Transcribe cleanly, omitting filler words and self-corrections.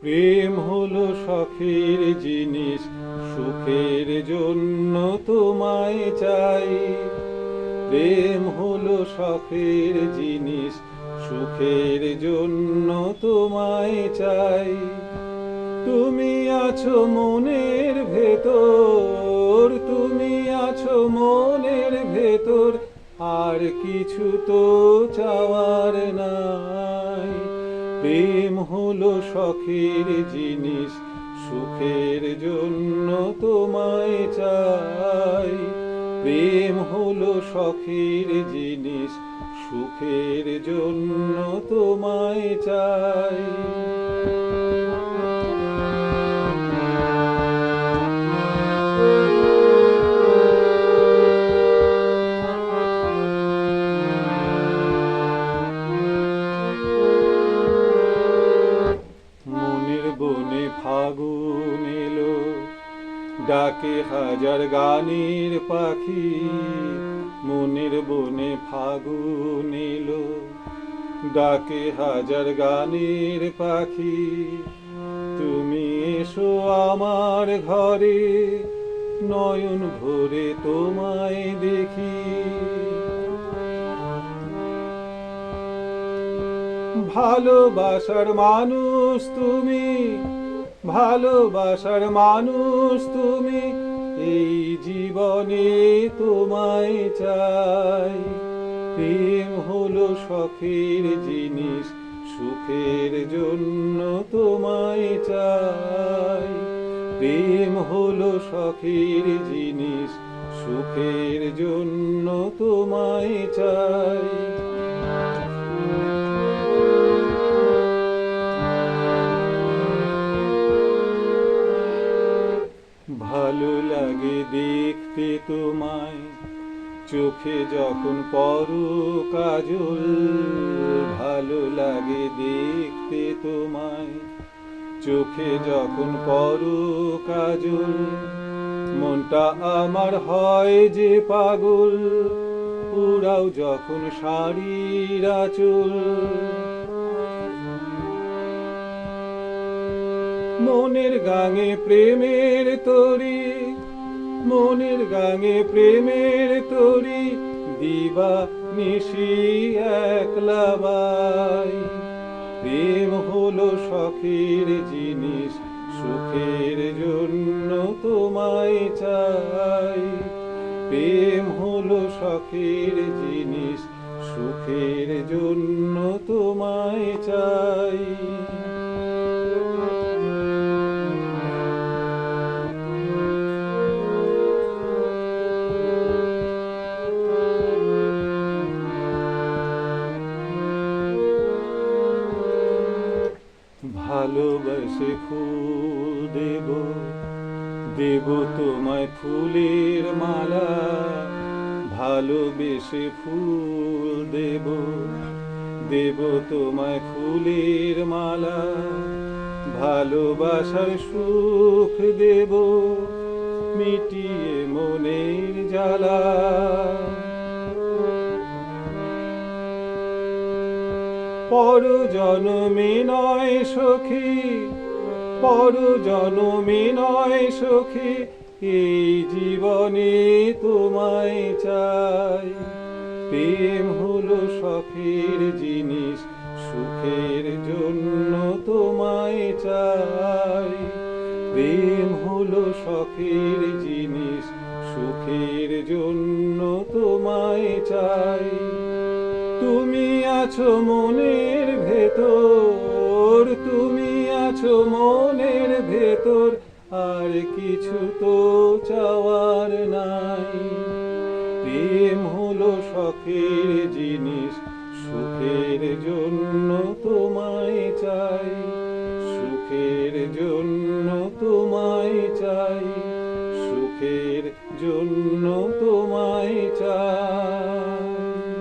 প্রেম হলো শখের জিনিস, সুখের জন্য তোমায় চাই। প্রেম হলো শখের জিনিস, সুখের জন্য তোমায় চাই। তুমি আছো মনের ভেতর, তুমি আছো মনের ভেতর, আর কিছু তো চাওয়ার নাই। প্রেম হলো শখের জিনিস, সুখের জন্য তোমায় চাই। প্রেম হলো শখের জিনিস, সুখের জন্য তোমায় চাই। মনের বনে ফাগুন এলো, ডাকে হাজার গানের পাখি। মনের বনে ফাগুন এলো, ডাকে হাজার গানের পাখি। তুমি এসো আমার ঘরে, নয়ন ভরে তোমায় দেখি। ভালোবাসার মানুষ তুমি, ভালোবাসার মানুষ তুমি, এই জীবনে তোমায় চাই। প্রেম হলো শখের জিনিস, সুখের জন্য তোমায় চাই। প্রেম হলো শখের জিনিস, সুখের জন্য তোমায় চাই। ভালো লাগে দেখতে তোমায়, চোখে যখন পরো কাজল। ভালো লাগে দেখতে তোমায়, চোখে যখন পরো কাজল। মনটা আমার হয় যে পাগল, উড়াও যখন শাড়ির আঁচল। মনের গাঙে প্রেমের তরি, মনের গাঙে প্রেমের তরি, দিবা নিশি একলা বাই। প্রেম হলো শখের জিনিস, সুখের জন্য তোমায় চাই। প্রেম হলো শখের জিনিস, সুখের জন্য তোমায় চাই। ভালোবাসে ফুল দেব, দেব তোমায় ফুলের মালা। ভালোবেসে ফুল দেব, দেব তোমায় ফুলের মালা। ভালোবাসার সুখ দেব, মিটিয়ে মনের জ্বালা। পর জনমে নয় সখী, পর জনমে নয় সখী, এই জীবনে তোমায় চাই। প্রেম হলো শখের জিনিস, সুখের জন্য তোমায় চাই। প্রেম হলো শখের জিনিস, সুখের জন্য তোমায় চাই। তুমি আছো মনের ভেতর, তুমি আছো মনের ভেতর, আর কিছু তো চাওয়ার নাই। প্রেম হলো শখের জিনিস, সুখের জন্য তোমায় চাই। সুখের জন্য তোমায় চাই, সুখের জন্য